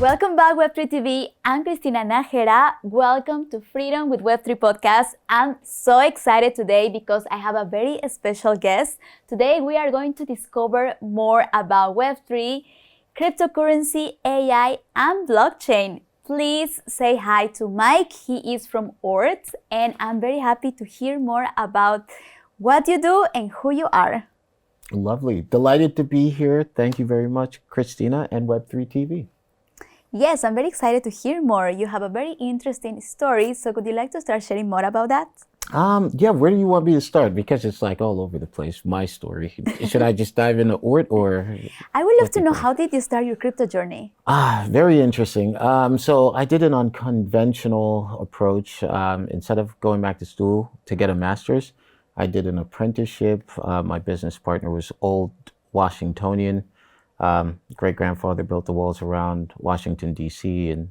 Welcome back, Web3 TV. I'm Cristina Najera. Welcome to Freedom with Web3 podcast. I'm so excited today because I have a very special guest. Today, we are going to discover more about Web3, cryptocurrency, AI, and blockchain. Please say hi to Mike. He is from Ort, and I'm very happy to hear more about what you do and who you are. Lovely. Delighted to be here. Thank you very much, Cristina and Web3 TV. Yes, I'm very excited to hear more. You have a very interesting story, so could you like to start sharing more about that? Yeah, where do you want me to start? Because it's like all over the place, my story. Should I just dive into Ort or? I would love to know, how did you start your crypto journey? Very interesting. So I did an unconventional approach. Instead of going back to school to get a master's, I did an apprenticeship. My business partner was old Washingtonian. Great-grandfather built the walls around Washington, D.C. and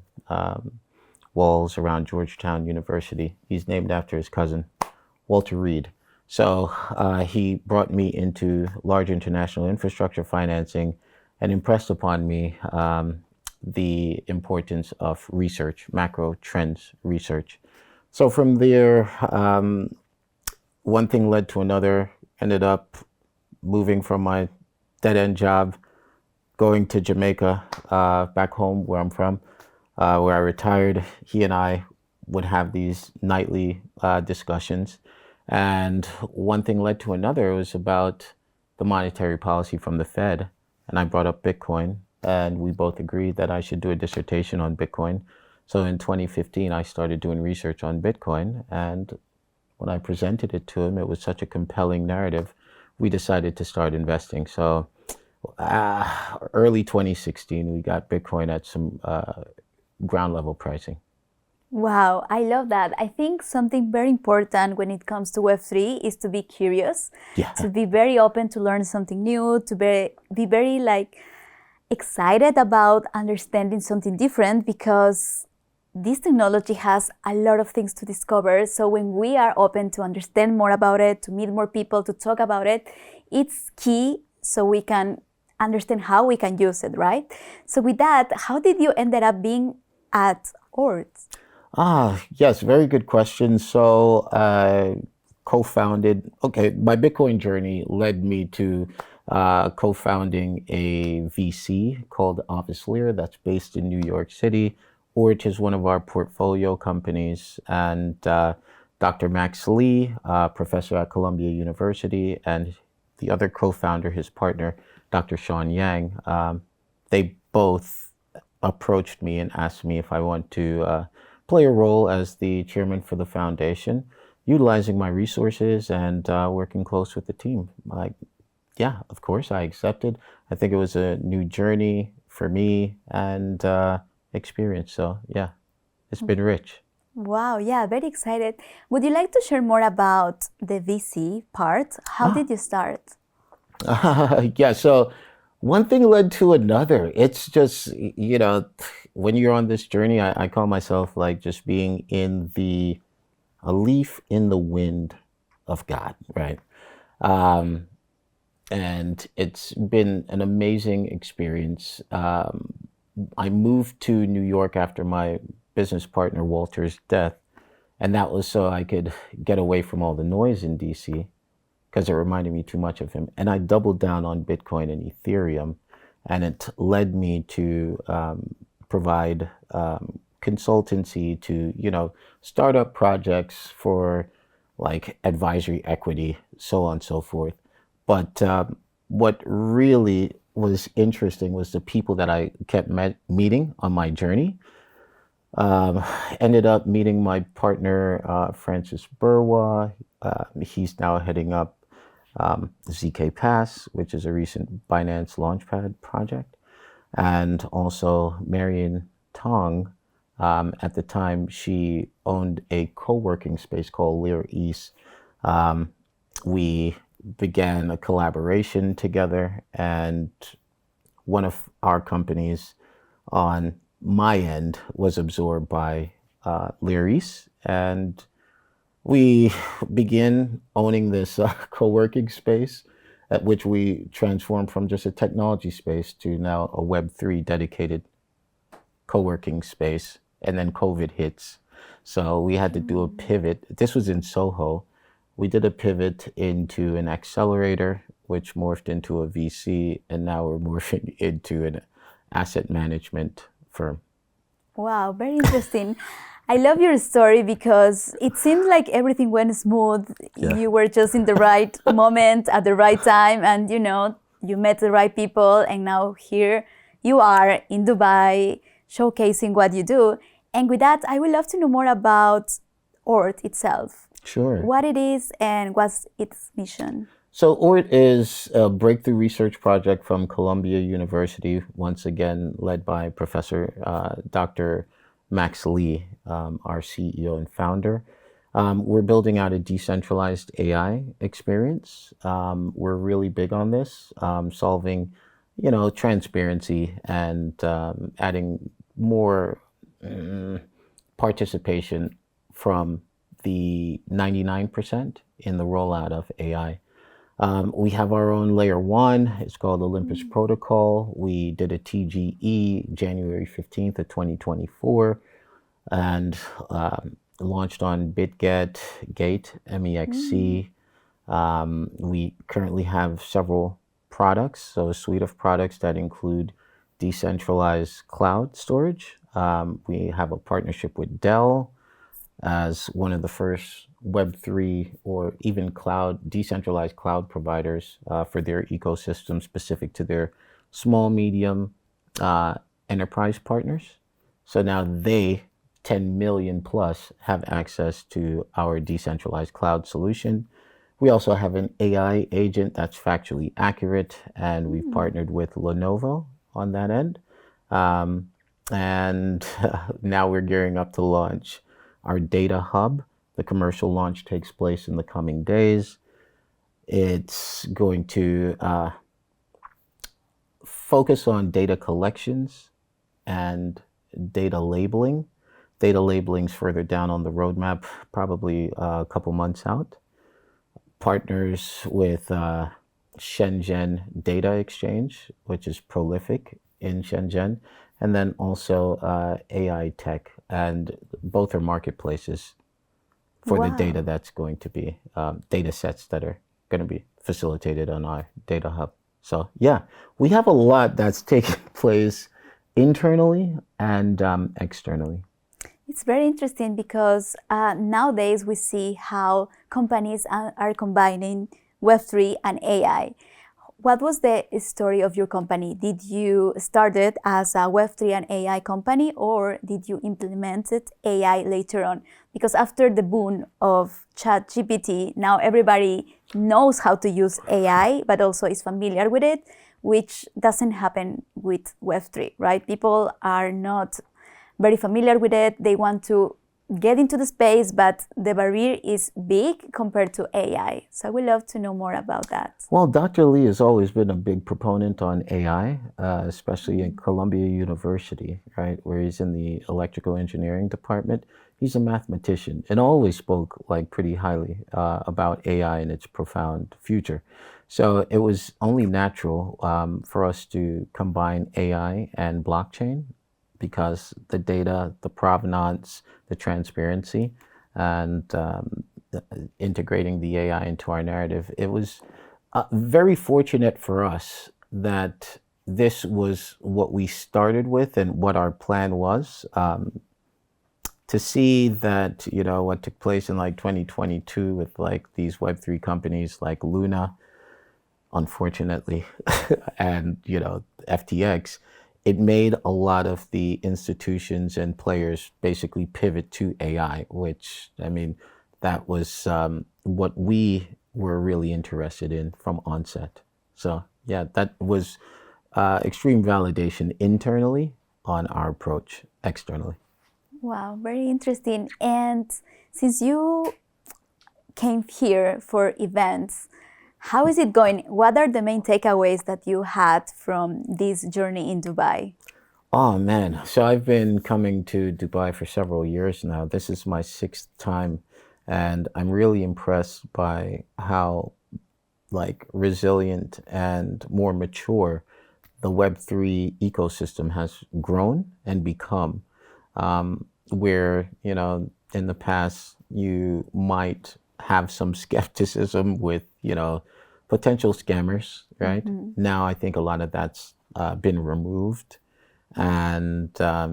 walls around Georgetown University. He's named after his cousin, Walter Reed. So he brought me into large international infrastructure financing and impressed upon me the importance of research, macro trends research. So from there, one thing led to another, ended up moving from my dead-end job, going to Jamaica, back home where I'm from, where I retired. He and I would have these nightly discussions. And one thing led to another. It was about the monetary policy from the Fed. And I brought up Bitcoin, and we both agreed that I should do a dissertation on Bitcoin. So in 2015, I started doing research on Bitcoin. And when I presented it to him, it was such a compelling narrative. We decided to start investing. So early 2016, we got Bitcoin at some ground level pricing. Wow, I love that. I think something very important when it comes to Web3 is to be curious, to be very open to learn something new, to be very excited about understanding something different, because this technology has a lot of things to discover. So when we are open to understand more about it, to meet more people, to talk about it, it's key so we can understand how we can use it, right? So with that, how did you ended up being at Ort? Yes, very good question. So co-founded, my Bitcoin journey led me to co-founding a VC called Office Lear that's based in New York City. Ort is one of our portfolio companies, and Dr. Max Lee, professor at Columbia University, and the other co-founder, his partner, Dr. Sean Yang, they both approached me and asked me if I want to play a role as the chairman for the foundation, utilizing my resources and working close with the team. Yeah, of course, I accepted. I think it was a new journey for me and experience. So yeah, it's been rich. Wow, yeah, very excited. Would you like to share more about the VC part? How did you start? Yeah, so one thing led to another. It's just, when you're on this journey, I call myself like just being a leaf in the wind of God, right? And it's been an amazing experience. I moved to New York after my business partner Walter's death, and that was so I could get away from all the noise in DC, because it reminded me too much of him. And I doubled down on Bitcoin and Ethereum, and it led me to provide consultancy to, startup projects for like advisory equity, so on and so forth. But what really was interesting was the people that I kept meeting on my journey. Ended up meeting my partner, Francis Burwa. He's now heading up ZK Pass, which is a recent Binance Launchpad project, and also Marian Tong. At the time, she owned a co-working space called Lear East. We began a collaboration together, and one of our companies on my end was absorbed by Lear East, and we begin owning this co-working space, at which we transformed from just a technology space to now a Web3 dedicated co-working space, and then COVID hits. So we had to do a pivot. This was in Soho. We did a pivot into an accelerator, which morphed into a VC, and now we're morphing into an asset management firm. Wow, very interesting. I love your story because it seemed like everything went smooth. Yeah. You were just in the right moment at the right time, and you met the right people, and now here you are in Dubai showcasing what you do. And with that, I would love to know more about ORT itself. Sure. What it is and what's its mission. So ORT is a breakthrough research project from Columbia University, once again led by Professor Dr. Max Lee, our CEO and founder. We're building out a decentralized AI experience. We're really big on this, solving, transparency and adding more participation from the 99% in the rollout of AI. We have our own layer one. It's called Olympus Protocol. We did a TGE January 15th of 2024 and launched on BitGet, Gate, MEXC. We currently have several products, so a suite of products that include decentralized cloud storage. We have a partnership with Dell as one of the first Web3 or even decentralized cloud providers for their ecosystem specific to their small, medium enterprise partners. So now they, 10 million plus, have access to our decentralized cloud solution. We also have an AI agent that's factually accurate, and we've partnered with Lenovo on that end. And now we're gearing up to launch our data hub. The commercial launch takes place in the coming days. It's going to focus on data collections and data labeling. Data labeling's further down on the roadmap, probably a couple months out. Partners with Shenzhen Data Exchange, which is prolific in Shenzhen, and then also AI Tech, and both are marketplaces for the data that's going to be data sets that are going to be facilitated on our data hub. So yeah, we have a lot that's taking place internally and externally. It's very interesting because nowadays we see how companies are combining Web3 and AI. What was the story of your company? Did you start it as a Web3 and AI company, or did you implement AI later on? Because after the boom of ChatGPT, now everybody knows how to use AI, but also is familiar with it, which doesn't happen with Web3, right? People are not very familiar with it. They want to get into the space, but the barrier is big compared to AI. So I would love to know more about that. Well, Dr. Lee has always been a big proponent on AI, especially in Columbia University, right, where he's in the electrical engineering department. He's a mathematician and always spoke pretty highly about AI and its profound future. So it was only natural for us to combine AI and blockchain, because the data, the provenance, the transparency, and integrating the AI into our narrative. It was very fortunate for us that this was what we started with and what our plan was. To see that, what took place in 2022 with these Web3 companies like Luna, unfortunately, and, FTX, it made a lot of the institutions and players basically pivot to AI, which, that was what we were really interested in from onset. So yeah, that was extreme validation internally on our approach externally. Wow, very interesting. And since you came here for events, how is it going? What are the main takeaways that you had from this journey in Dubai? Oh man, so I've been coming to Dubai for several years now. This is my 6th time, and I'm really impressed by how resilient and more mature the Web3 ecosystem has grown and become, where, in the past you might have some skepticism with, potential scammers, right? Now I think a lot of that's been removed. And a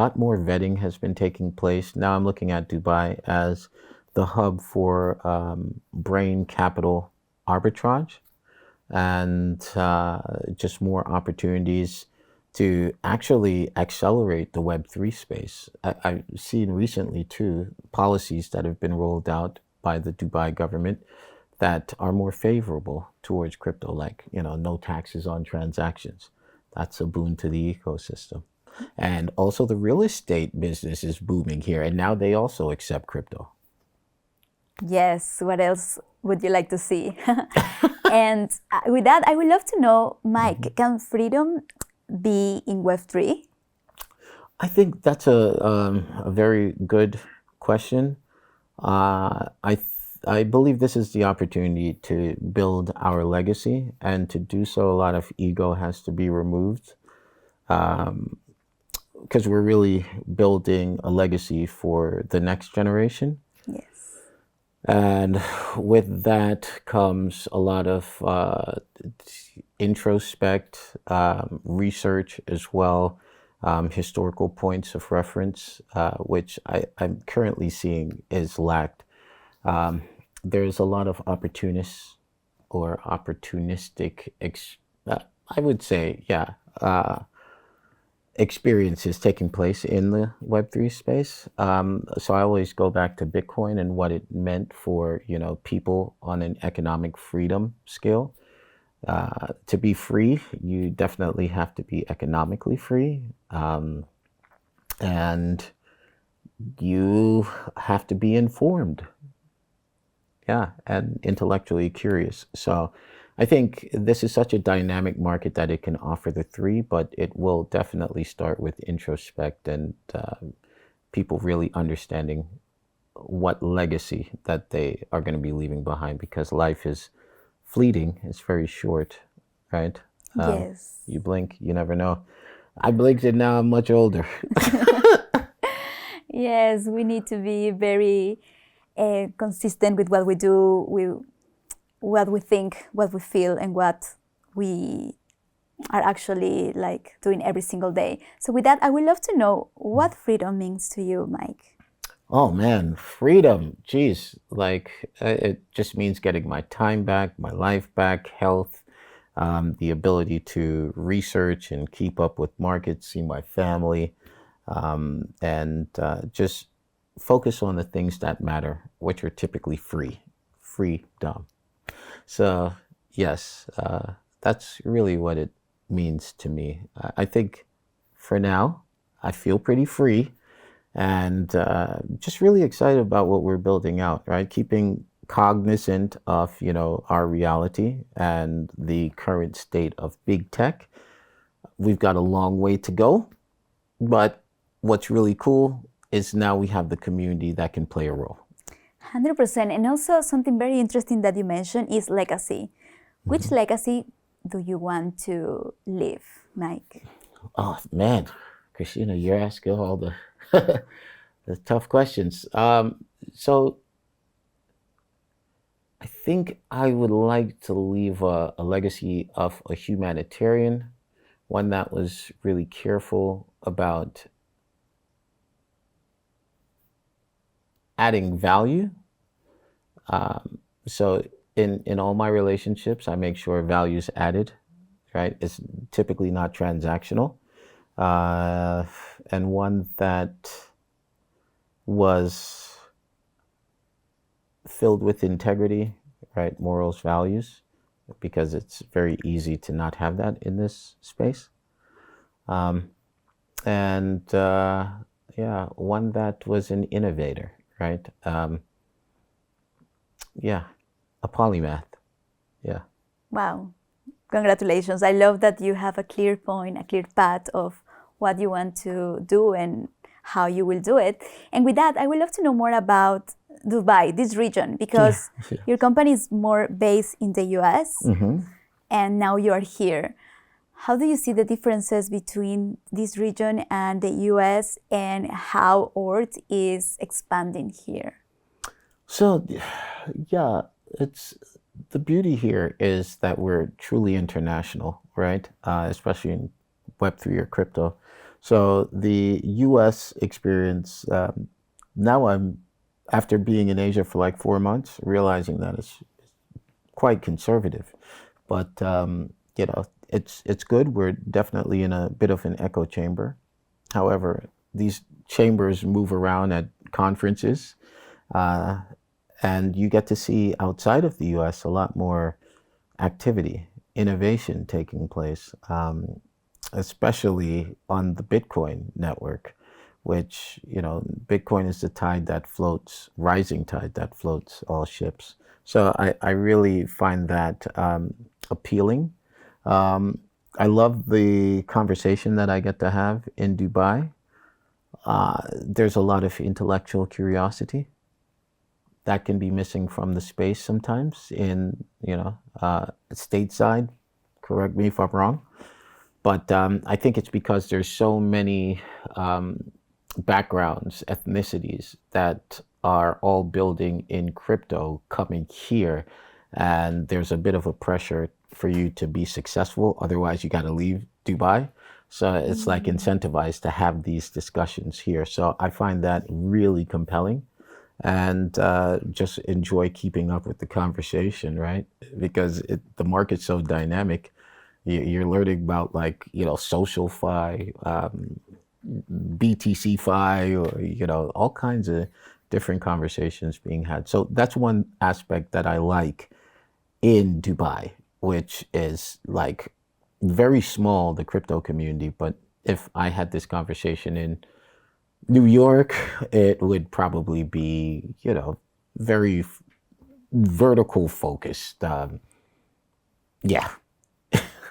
lot more vetting has been taking place. Now I'm looking at Dubai as the hub for brain capital arbitrage, and just more opportunities to actually accelerate the Web3 space. I've seen recently too policies that have been rolled out by the Dubai government that are more favorable towards crypto, like, no taxes on transactions. That's a boon to the ecosystem. And also the real estate business is booming here, and now they also accept crypto. Yes, what else would you like to see? And with that, I would love to know, Mike, can freedom be in Web3? I think that's a very good question. I believe this is the opportunity to build our legacy, and to do so, a lot of ego has to be removed, because we're really building a legacy for the next generation. Yes. And with that comes a lot of introspect, research as well, historical points of reference, which I'm currently seeing is lacked. There's a lot of opportunists or opportunistic, I would say, experiences taking place in the Web3 space. So I always go back to Bitcoin and what it meant for, people on an economic freedom scale. To be free, you definitely have to be economically free. And you have to be informed. And intellectually curious. So I think this is such a dynamic market that it can offer the three, but it will definitely start with introspect and people really understanding what legacy that they are going to be leaving behind, because life is fleeting. It's very short, right? Yes. You blink, you never know. I blinked and now I'm much older. Yes, we need to be very consistent with what we do, what we think, what we feel, and what we are actually like doing every single day. So with that, I would love to know what freedom means to you, Mike. Oh man, freedom. Geez, like it just means getting my time back, my life back, health, the ability to research and keep up with markets, see my family, and just focus on the things that matter, which are typically freedom. So yes, that's really what it means to me. I think for now, I feel pretty free, and just really excited about what we're building out, right? Keeping cognizant of, our reality and the current state of big tech. We've got a long way to go, but what's really cool is now we have the community that can play a role. 100%. And also something very interesting that you mentioned is legacy. Which legacy do you want to leave, Mike? Oh man, Cristina, you're asking all the the tough questions. So I think I would like to leave a legacy of a humanitarian, one that was really careful about adding value. So in all my relationships, I make sure value is added, right? It's typically not transactional. And one that was filled with integrity, right? Morals, values, because it's very easy to not have that in this space. And one that was an innovator, right? A polymath. Yeah. Wow. Congratulations. I love that you have a clear point, a clear path of what you want to do and how you will do it. And with that, I would love to know more about Dubai, this region, because your company is more based in the US. and now you are here. How do you see the differences between this region and the US, and how Ort is expanding here? So, yeah, it's the beauty here is that we're truly international, right? Especially in Web3 or crypto. So the US experience, now after being in Asia for like 4 months, realizing that it's quite conservative. But, it's good. We're definitely in a bit of an echo chamber. However, these chambers move around at conferences. And you get to see outside of the US a lot more activity, innovation taking place, especially on the Bitcoin network, which, Bitcoin is the tide that floats, rising tide that floats all ships. So I really find that appealing. I love the conversation that I get to have in Dubai. There's a lot of intellectual curiosity that can be missing from the space sometimes in, stateside. Correct me if I'm wrong. But I think it's because there's so many backgrounds, ethnicities that are all building in crypto coming here. And there's a bit of a pressure for you to be successful. Otherwise, you got to leave Dubai. So it's like incentivized to have these discussions here. So I find that really compelling. And just enjoy keeping up with the conversation, right? Because the market's so dynamic. You're learning about social-fi, BTC-fi, or all kinds of different conversations being had. So that's one aspect that I like in Dubai, which is like very small, the crypto community. But if I had this conversation in New York, it would probably be, very vertical focused. Yeah.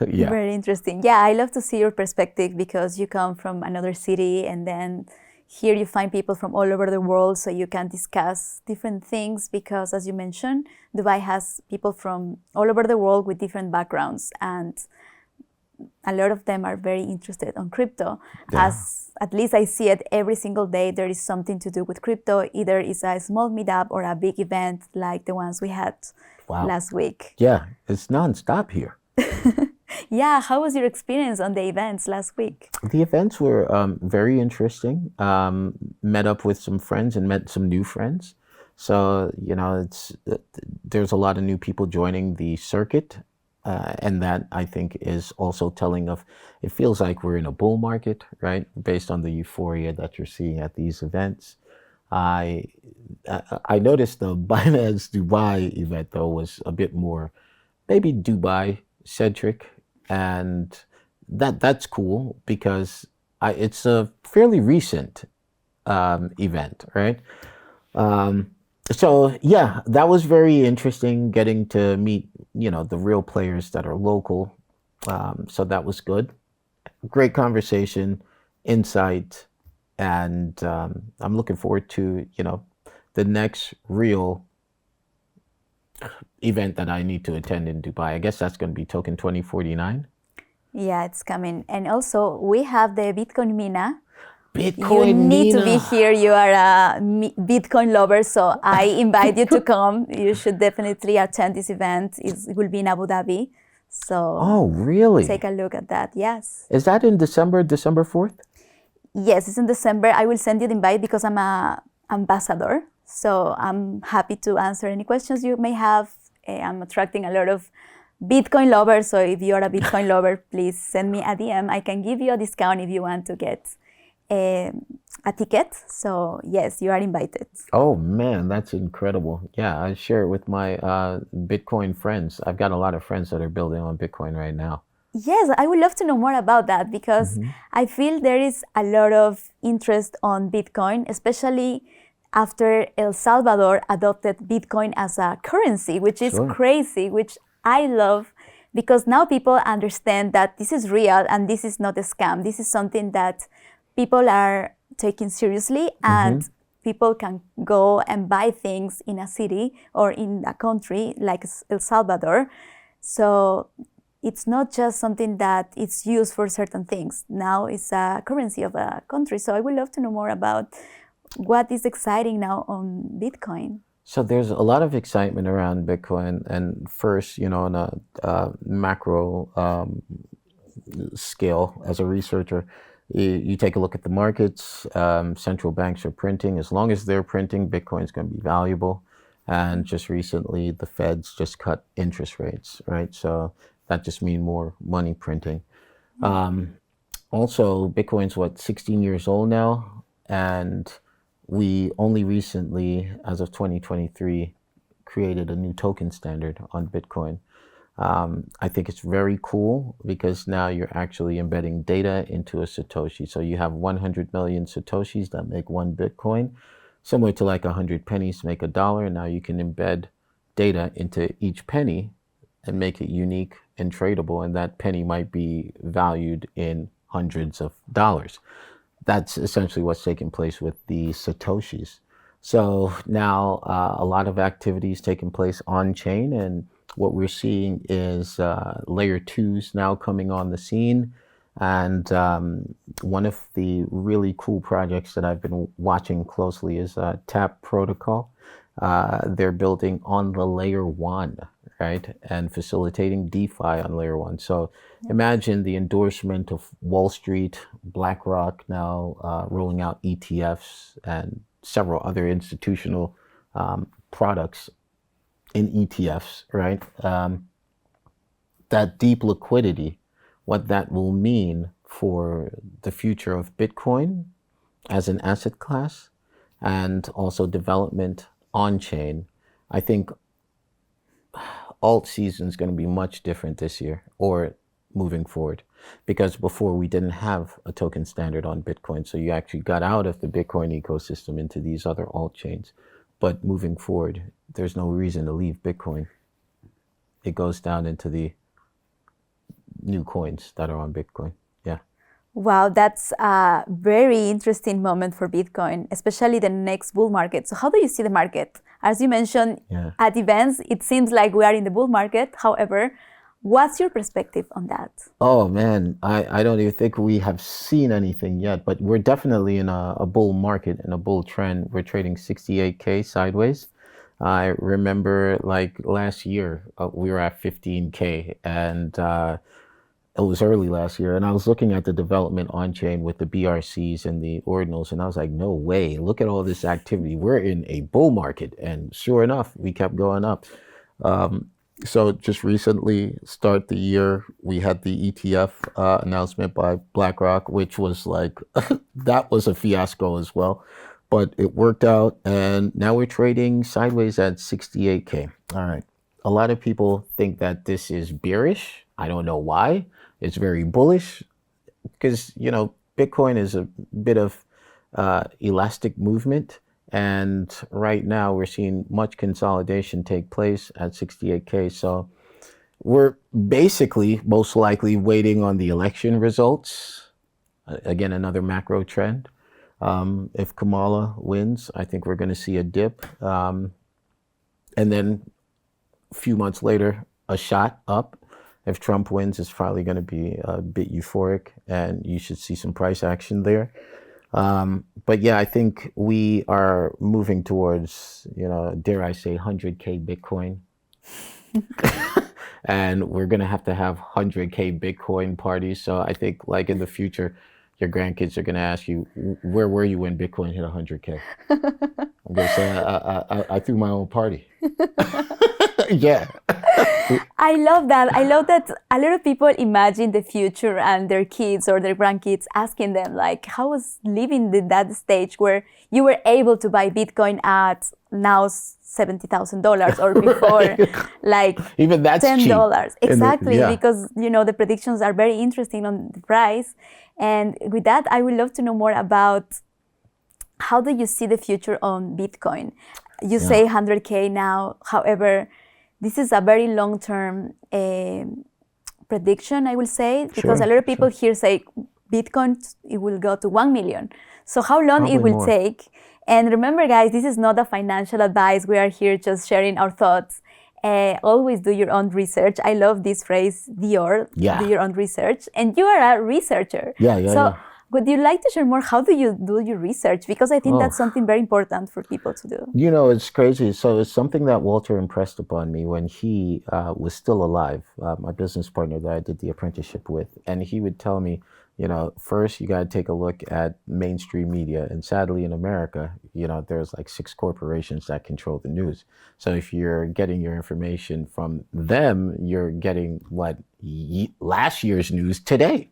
Yeah. Very interesting. Yeah, I love to see your perspective because you come from another city, and then here you find people from all over the world, so you can discuss different things because, as you mentioned, Dubai has people from all over the world with different backgrounds, and a lot of them are very interested on crypto. Yeah. As at least I see it every single day, there is something to do with crypto. Either it's a small meetup or a big event like the ones we had last week. Yeah, it's nonstop here. Yeah, how was your experience on the events last week? The events were very interesting. Met up with some friends and met some new friends. So, there's a lot of new people joining the circuit. And that, I think, is also telling of, it feels like we're in a bull market, right? Based on the euphoria that you're seeing at these events. I noticed the Binance Dubai event, though, was a bit more maybe Dubai-centric. And that's cool because it's a fairly recent event, right? So yeah, that was very interesting getting to meet, the real players that are local. So that was good. Great conversation, insight, and I'm looking forward to, the next real event that I need to attend in Dubai. I guess that's going to be Token 2049. Yeah, it's coming. And also we have the Bitcoin Mina. Bitcoin You need Mina. to be here. You are a Bitcoin lover, so I invite you to come. You should definitely attend this event. It will be in Abu Dhabi. So Oh, really? take a look at that. Yes. Is that in December 4th? Yes, it's in December. I will send you the invite because I'm a ambassador. So I'm happy to answer any questions you may have. I'm attracting a lot of Bitcoin lovers. So if you're a Bitcoin lover, please send me a DM. I can give you a discount if you want to get a ticket. So yes, you are invited. Oh man, that's incredible. Yeah, I share it with my Bitcoin friends. I've got a lot of friends that are building on Bitcoin right now. Yes, I would love to know more about that because I feel there is a lot of interest on Bitcoin, especially after El Salvador adopted Bitcoin as a currency, which is crazy, which I love because now people understand that this is real and this is not a scam. This is something that people are taking seriously and people can go and buy things in a city or in a country like El Salvador. So it's not just something that it's used for certain things. Now it's a currency of a country. So I would love to know more about what is exciting now on Bitcoin. So there's a lot of excitement around Bitcoin, and first, on a macro scale, as a researcher, you take a look at the markets. Central banks are printing. As long as they're printing, Bitcoin's going to be valuable. And just recently, the Feds just cut interest rates, right? So that just means more money printing. Also, Bitcoin's 16 years old now, and we only recently, as of 2023, created a new token standard on Bitcoin. I think it's very cool because now you're actually embedding data into a Satoshi. So you have 100 million Satoshis that make one Bitcoin, similar to like 100 pennies to make $1. And now you can embed data into each penny and make it unique and tradable. And that penny might be valued in hundreds of dollars. That's essentially what's taking place with the Satoshis. So now a lot of activities taking place on chain, and what we're seeing is layer 2s now coming on the scene. And one of the really cool projects that I've been watching closely is Tap Protocol. They're building on the layer 1, right? And facilitating DeFi on layer 1. So imagine the endorsement of Wall Street, BlackRock now rolling out ETFs and several other institutional products in ETFs, right? That deep liquidity, what that will mean for the future of Bitcoin as an asset class, and also development on chain. I think alt season is going to be much different this year, or moving forward, because before we didn't have a token standard on Bitcoin. So you actually got out of the Bitcoin ecosystem into these other alt chains. But moving forward, there's no reason to leave Bitcoin. It goes down into the new coins that are on Bitcoin. Yeah. Wow, that's a very interesting moment for Bitcoin, especially the next bull market. So how do you see the market? As you mentioned, at events, it seems like we are in the bull market. However, what's your perspective on that? Oh man, I don't even think we have seen anything yet, but we're definitely in a bull market and a bull trend. We're trading 68K sideways. I remember like last year, we were at 15K, and it was early last year, and I was looking at the development on chain with the BRCs and the ordinals, and I was like, no way, look at all this activity. We're in a bull market. And sure enough, we kept going up. So just recently, start the year, we had the ETF announcement by BlackRock, which was like, that was a fiasco as well. But it worked out, and now we're trading sideways at 68K. All right. A lot of people think that this is bearish. I don't know why. It's very bullish because, Bitcoin is a bit of elastic movement. And right now we're seeing much consolidation take place at 68K. So we're basically most likely waiting on the election results. Again, another macro trend. If Kamala wins, I think we're going to see a dip. And then a few months later, a shot up. If Trump wins, it's probably going to be a bit euphoric, and you should see some price action there. But yeah, I think we are moving towards, dare I say, 100K Bitcoin. And we're going to have 100K Bitcoin parties. So I think like in the future, your grandkids are going to ask you, where were you when Bitcoin hit 100K? I'm going to say, I threw my own party. Yeah. I love that. I love that a lot of people imagine the future and their kids or their grandkids asking them, like, how was living in that stage where you were able to buy Bitcoin at now $70,000 or before, right. Like even that's $10. Cheap. Exactly, because, the predictions are very interesting on the price. And with that, I would love to know more about how do you see the future on Bitcoin? You say 100K now, however, this is a very long-term prediction, I will say, because a lot of people here say Bitcoin, it will go to 1 million. So how long Probably it will more. take? And remember, guys, this is not a financial advice. We are here just sharing our thoughts. always do your own research. I love this phrase, Dior, do your own research. And you are a researcher. So would you like to share more? How do you do your research? Because I think that's something very important for people to do. You know, it's crazy. So it's something that Walter impressed upon me when he was still alive, my business partner that I did the apprenticeship with. And he would tell me, you know, first you got to take a look at mainstream media. And sadly in America, you know, there's like 6 corporations that control the news. So if you're getting your information from them, you're getting last year's news today.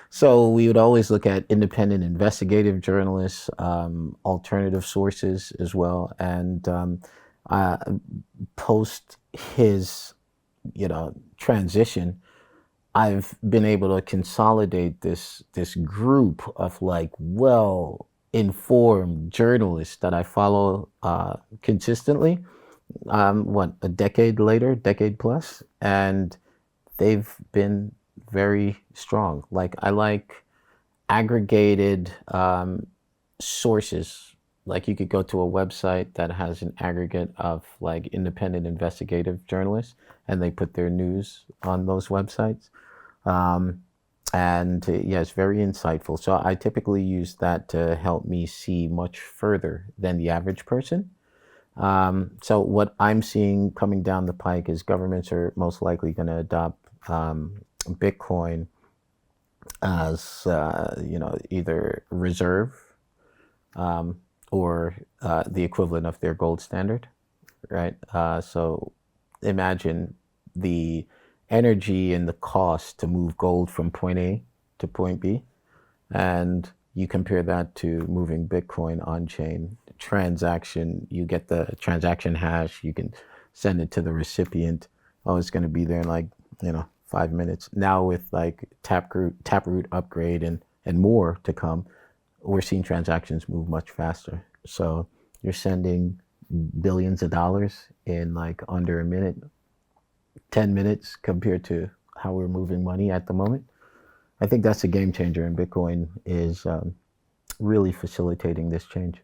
So we would always look at independent investigative journalists, alternative sources as well, and post his, you know, transition, I've been able to consolidate this group of like well-informed journalists that I follow consistently. A decade plus, and they've been very strong. Like I like aggregated sources. Like you could go to a website that has an aggregate of like independent investigative journalists, and they put their news on those websites. It's very insightful. So I typically use that to help me see much further than the average person. So what I'm seeing coming down the pike is governments are most likely going to adopt Bitcoin as either reserve or the equivalent of their gold standard, right? So imagine the energy and the cost to move gold from point A to point B, and you compare that to moving Bitcoin on chain. Transaction, you get the transaction hash, you can send it to the recipient. Oh, it's going to be there in like 5 minutes. Now with like Taproot upgrade and more to come, we're seeing transactions move much faster. So you're sending billions of dollars in like under a minute, 10 minutes compared to how we're moving money at the moment. I think that's a game changer, and Bitcoin is really facilitating this change.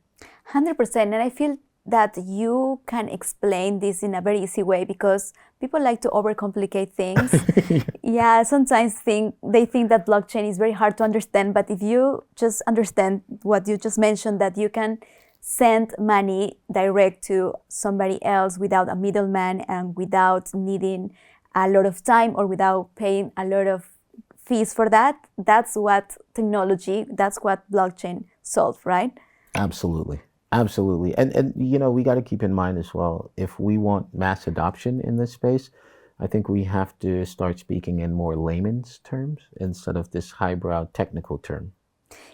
100%. And I feel that you can explain this in a very easy way, because people like to overcomplicate things. Yeah, sometimes they think that blockchain is very hard to understand, but if you just understand what you just mentioned, that you can send money direct to somebody else without a middleman and without needing a lot of time or without paying a lot of fees for that, that's what blockchain solves, right? Absolutely. And we got to keep in mind as well, if we want mass adoption in this space, I think we have to start speaking in more layman's terms instead of this highbrow technical term.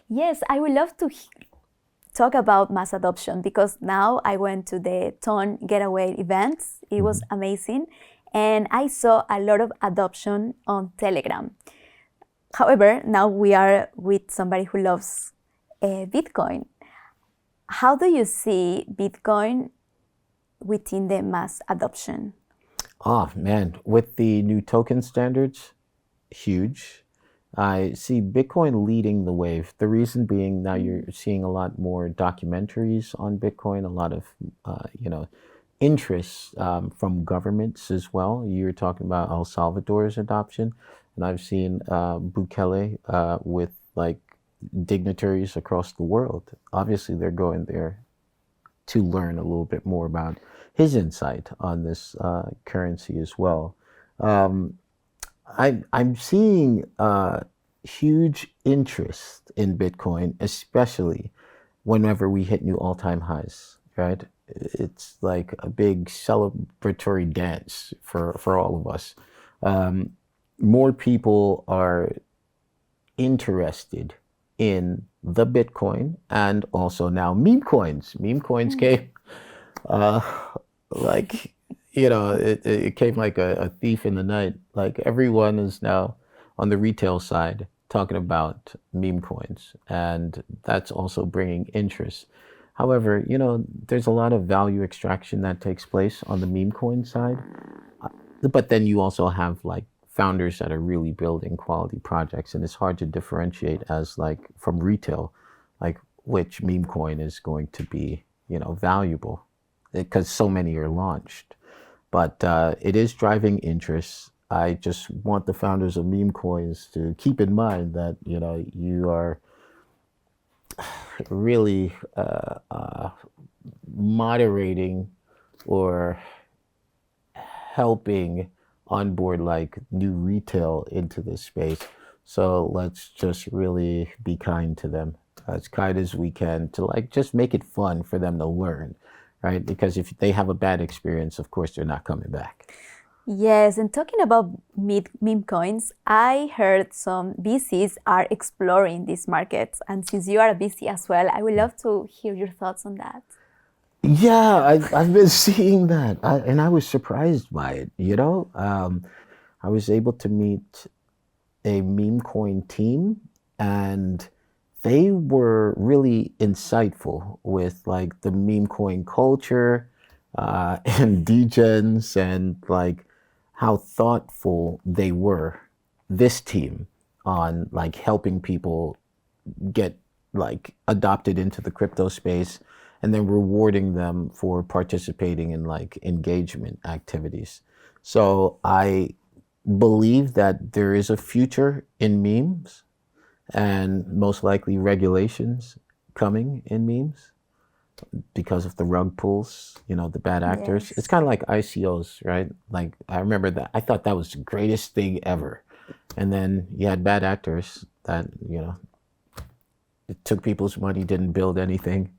Yes, I would love to talk about mass adoption, because now I went to the Ton Getaway events. It was amazing. And I saw a lot of adoption on Telegram. However, now we are with somebody who loves Bitcoin. How do you see Bitcoin within the mass adoption? Oh, man, with the new token standards, huge. I see Bitcoin leading the wave. The reason being, now you're seeing a lot more documentaries on Bitcoin, a lot of, interest from governments as well. You're talking about El Salvador's adoption, and I've seen Bukele with like dignitaries across the world. Obviously, they're going there to learn a little bit more about his insight on this currency as well. I'm seeing huge interest in Bitcoin, especially whenever we hit new all-time highs, right? It's like a big celebratory dance for all of us. More people are interested in the Bitcoin, and also now meme coins. Meme coins came it came like a thief in the night. Like everyone is now on the retail side talking about meme coins, and that's also bringing interest. However, there's a lot of value extraction that takes place on the meme coin side, but then you also have like founders that are really building quality projects, and it's hard to differentiate as like from retail, like which meme coin is going to be valuable, because so many are launched. but it is driving interest. I just want the founders of meme coins to keep in mind that, you know, you are really moderating or helping onboard like new retail into this space. So let's just really be kind to them, as kind as we can, to like just make it fun for them to learn, right? Because if they have a bad experience, of course, they're not coming back. Yes, and talking about meme coins, I heard some VCs are exploring these markets. And since you are a VC as well, I would love to hear your thoughts on that. Yeah, I've been seeing that, and I was surprised by it. You know, I was able to meet a meme coin team, and they were really insightful with like the meme coin culture and degens, and like how thoughtful they were, this team, on like helping people get like adopted into the crypto space, and then rewarding them for participating in like engagement activities. So I believe that there is a future in memes, and most likely regulations coming in memes because of the rug pulls, you know, the bad actors. It's Yes. kind of like ICOs, right? Like I remember that I thought that was the greatest thing ever. And then you had bad actors that, you know, it took people's money, didn't build anything.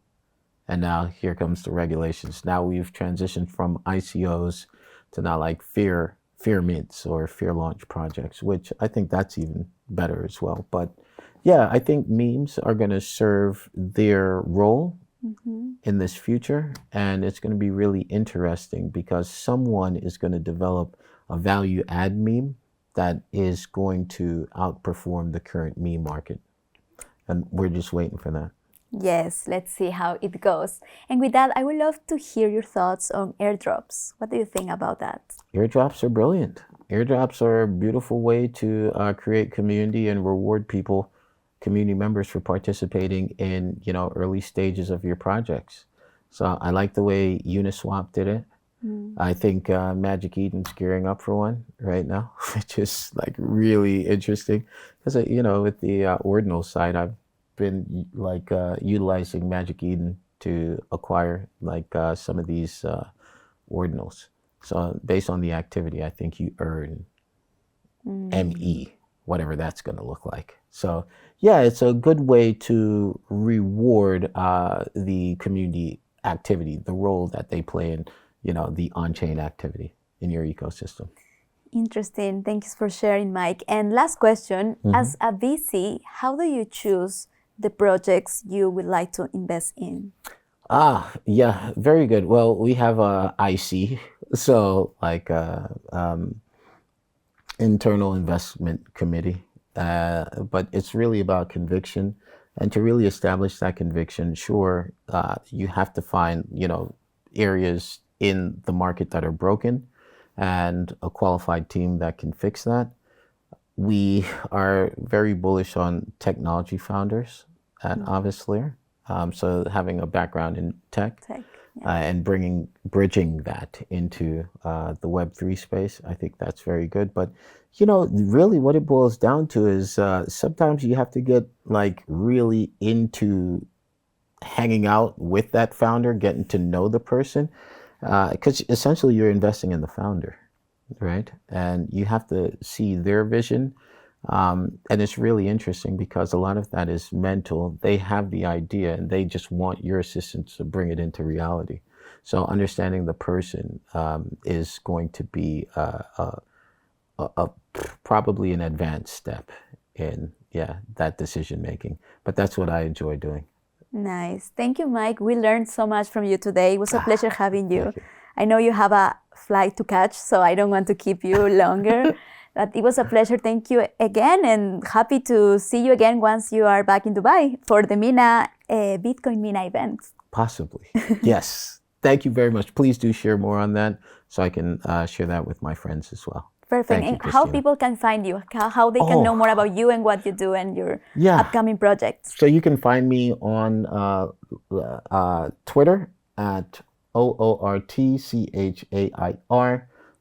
And now here comes the regulations. Now we've transitioned from ICOs to now like fear mints or fear launch projects, which I think that's even better as well. But yeah, I think memes are going to serve their role in this future, and it's going to be really interesting because someone is going to develop a value add meme that is going to outperform the current meme market, and we're just waiting for that. Yes, let's see how it goes. And with that, I would love to hear your thoughts on airdrops. What do you think about that? Airdrops are brilliant. Airdrops are a beautiful way to create community and reward people, community members, for participating in, you know, early stages of your projects. So I like the way Uniswap did it. I think Magic Eden's gearing up for one right now, which is like really interesting. Because, you know, with the ordinal side, I've been like utilizing Magic Eden to acquire like some of these ordinals. So based on the activity, I think you earn ME, whatever that's going to look like. So yeah, it's a good way to reward the community activity, the role that they play in, you know, the on-chain activity in your ecosystem. Interesting. Thanks for sharing, Mike. And last question, as a VC, how do you choose the projects you would like to invest in? Yeah, very good. Well, we have a IC, so like internal investment committee, but it's really about conviction. And to really establish that conviction, sure, you have to find, you know, areas in the market that are broken and a qualified team that can fix that. We are very bullish on technology founders at Avislayer. So having a background in tech, Tech. and bridging that into the Web3 space, I think that's very good. But, you know, really what it boils down to is sometimes you have to get like really into hanging out with that founder, getting to know the person, because essentially you're investing in the founder, right? And you have to see their vision. And it's really interesting because a lot of that is mental. They have the idea and they just want your assistance to bring it into reality. So understanding the person is going to be probably an advanced step in, yeah, that decision making. But that's what I enjoy doing. Nice. Thank you, Mike. We learned so much from you today. It was a pleasure having you. Thank you. I know you have a flight to catch, so I don't want to keep you longer. But it was a pleasure. Thank you again, and happy to see you again once you are back in Dubai for the MENA Bitcoin MENA event. Possibly. Yes. Thank you very much. Please do share more on that so I can share that with my friends as well. Perfect. Thank you, And how Cristina. people can find you, how they can know more about you and what you do and your upcoming projects. So you can find me on Twitter at OORTCHAIR.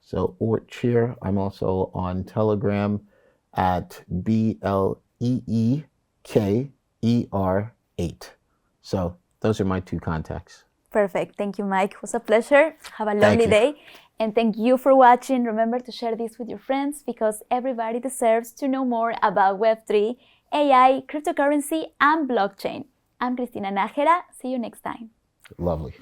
So Ortchair. I'm also on Telegram at BLEEKER8. So those are my two contacts. Perfect. Thank you, Mike. It was a pleasure. Have a Thank lovely you. day. And thank you for watching. Remember to share this with your friends because everybody deserves to know more about Web3, AI, cryptocurrency, and blockchain. I'm Cristina Najera. See you next time. Lovely.